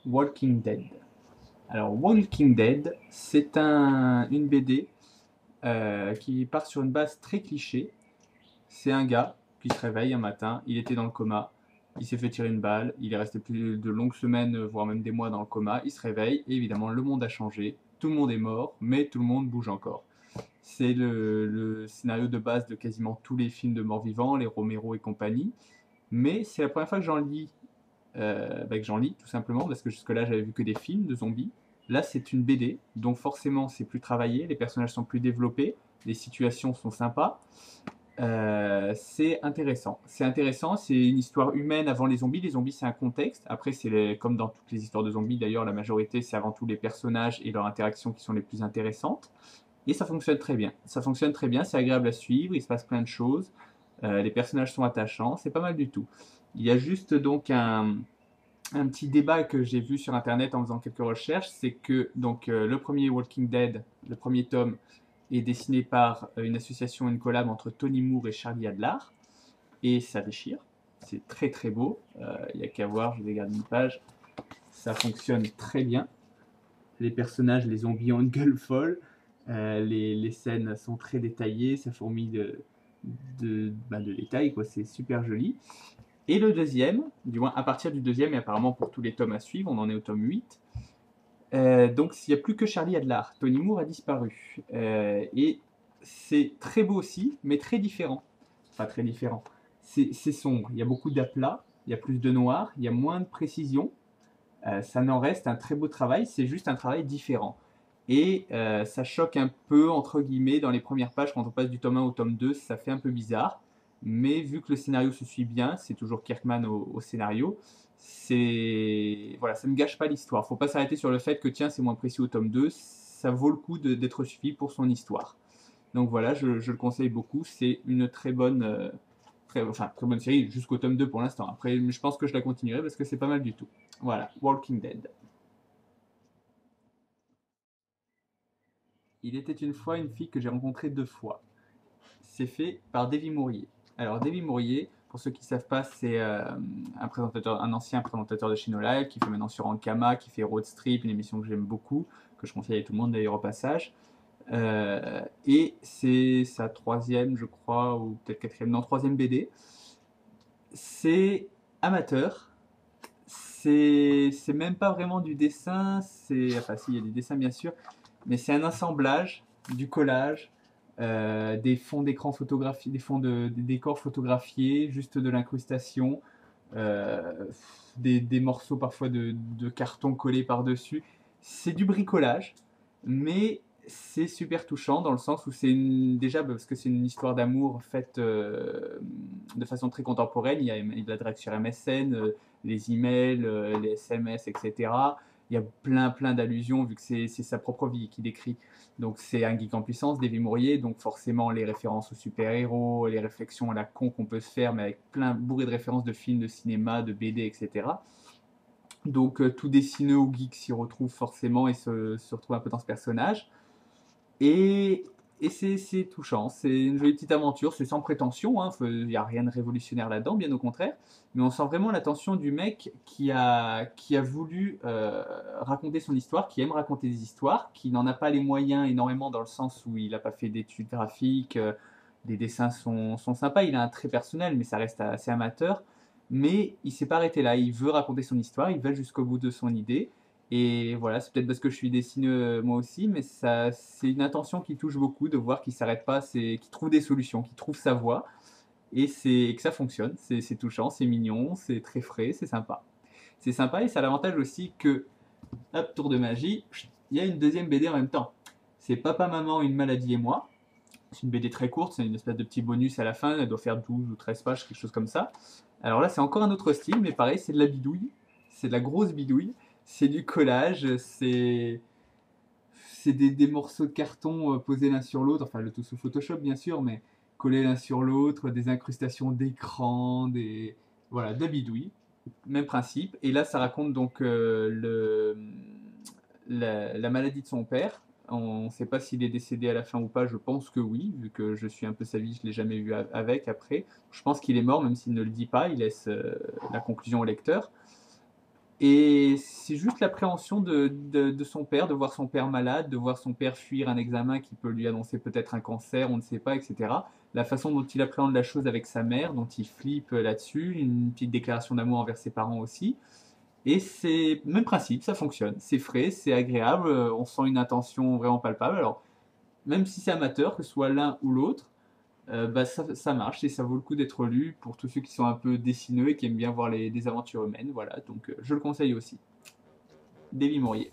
Walking Dead. Alors, Walking Dead, c'est une BD qui part sur une base très cliché. C'est un gars qui se réveille un matin, il était dans le coma, il s'est fait tirer une balle, il est resté plus de longues semaines, voire même des mois dans le coma, il se réveille, et évidemment, le monde a changé, tout le monde est mort, mais tout le monde bouge encore. C'est le scénario de base de quasiment tous les films de morts-vivants, les Romero et compagnie, mais c'est la première fois que j'en lis tout simplement, parce que jusque-là j'avais vu que des films de zombies. Là c'est une BD, donc forcément c'est plus travaillé, les personnages sont plus développés, les situations sont sympas. C'est intéressant. C'est intéressant, c'est une histoire humaine avant les zombies. Les zombies c'est un contexte. Après comme dans toutes les histoires de zombies d'ailleurs, la majorité c'est avant tout les personnages et leurs interactions qui sont les plus intéressantes. Et ça fonctionne très bien. Ça fonctionne très bien, c'est agréable à suivre, il se passe plein de choses. Les personnages sont attachants, c'est pas mal du tout. Il y a juste donc un petit débat que j'ai vu sur internet en faisant quelques recherches, c'est que donc le premier Walking Dead, le premier tome, est dessiné par une association, une collab entre Tony Moore et Charlie Adler, et ça déchire. C'est très très beau. Il n'y a qu'à voir, je vais garder une page. Ça fonctionne très bien. Les personnages, les zombies ont une gueule folle. Les scènes sont très détaillées, ça fourmille de détails, quoi. C'est super joli. Et le deuxième, du moins à partir du deuxième, et apparemment pour tous les tomes à suivre, on en est au tome 8. Donc il n'y a plus que Charlie Adler. Tony Moore a disparu. Et c'est très beau aussi, mais très différent. Enfin très différent. C'est sombre, il y a beaucoup d'aplats, il y a plus de noir, il y a moins de précision. Ça n'en reste un très beau travail, c'est juste un travail différent. Et ça choque un peu, entre guillemets, dans les premières pages, quand on passe du tome 1 au tome 2, ça fait un peu bizarre. Mais vu que le scénario se suit bien, c'est toujours Kirkman au scénario, voilà, ça ne gâche pas l'histoire. Faut pas s'arrêter sur le fait que tiens, c'est moins précis au tome 2, ça vaut le coup d'être suivi pour son histoire. Donc voilà, je le conseille beaucoup, c'est une très bonne, très bonne série, jusqu'au tome 2 pour l'instant. Après, je pense que je la continuerai parce que c'est pas mal du tout. Voilà, Walking Dead. Il était une fois une fille que j'ai rencontrée 2 fois. C'est fait par Davy Mourier. Alors Davy Mourier, pour ceux qui ne savent pas, c'est un ancien présentateur de chez No Live, qui fait maintenant sur Ankama, qui fait Road Strip, une émission que j'aime beaucoup, que je conseille à tout le monde d'ailleurs au passage. Et c'est sa troisième, je crois, ou peut-être quatrième, non, troisième BD. C'est amateur, c'est même pas vraiment du dessin, enfin si, il y a des dessins bien sûr, mais c'est un assemblage, du collage, des fonds d'écran photographiés, des décors photographiés, juste de l'incrustation, euh, des morceaux parfois de carton collés par-dessus. C'est du bricolage, mais c'est super touchant dans le sens où déjà parce que c'est une histoire d'amour faite de façon très contemporaine. Il la drague sur MSN, les emails, les SMS, etc. Il y a plein d'allusions vu que c'est sa propre vie qu'il décrit. Donc c'est un geek en puissance, Davy Mourier, donc forcément les références aux super-héros, les réflexions à la con qu'on peut se faire, mais avec plein bourré de références de films, de cinéma, de BD, etc. Donc tout dessineux ou geek s'y retrouve forcément et se retrouve un peu dans ce personnage. Et, et c'est touchant, c'est une jolie petite aventure, c'est sans prétention, hein, il n'y a rien de révolutionnaire là-dedans, bien au contraire, mais on sent vraiment l'attention du mec qui a voulu raconter son histoire, qui aime raconter des histoires, qui n'en a pas les moyens énormément dans le sens où il n'a pas fait d'études graphiques, les dessins sont sympas, il a un trait personnel, mais ça reste assez amateur, mais il s'est pas arrêté là, il veut raconter son histoire, il va jusqu'au bout de son idée, et voilà, c'est peut-être parce que je suis dessineux moi aussi, mais ça, c'est une intention qui touche beaucoup de voir qu'il s'arrête pas, qu'il trouve des solutions, qu'il trouve sa voie et que ça fonctionne. C'est touchant, c'est mignon, c'est très frais, c'est sympa. C'est sympa et ça a l'avantage aussi que, hop, tour de magie, il y a une deuxième BD en même temps. C'est Papa, Maman, une maladie et moi. C'est une BD très courte, c'est une espèce de petit bonus à la fin, elle doit faire 12 ou 13 pages, quelque chose comme ça. Alors là, c'est encore un autre style, mais pareil, c'est de la bidouille, c'est de la grosse bidouille, c'est du collage, c'est des morceaux de carton posés l'un sur l'autre, enfin le tout sous Photoshop bien sûr, mais collés l'un sur l'autre, des incrustations d'écran, voilà, de la bidouille, même principe. Et là, ça raconte donc la maladie de son père. On ne sait pas s'il est décédé à la fin ou pas, je pense que oui, vu que je suis un peu sa vie, je ne l'ai jamais vu avec après. Je pense qu'il est mort, même s'il ne le dit pas, il laisse la conclusion au lecteur. Et c'est juste l'appréhension de son père, de voir son père malade, de voir son père fuir un examen qui peut lui annoncer peut-être un cancer, on ne sait pas, etc. La façon dont il appréhende la chose avec sa mère, dont il flippe là-dessus, une petite déclaration d'amour envers ses parents aussi. Et c'est le même principe, ça fonctionne. C'est frais, c'est agréable, on sent une intention vraiment palpable. Alors, même si c'est amateur, que ce soit l'un ou l'autre, bah, ça marche et ça vaut le coup d'être lu pour tous ceux qui sont un peu dessineux et qui aiment bien voir des aventures humaines. Voilà, donc je le conseille aussi. Davy Maurier.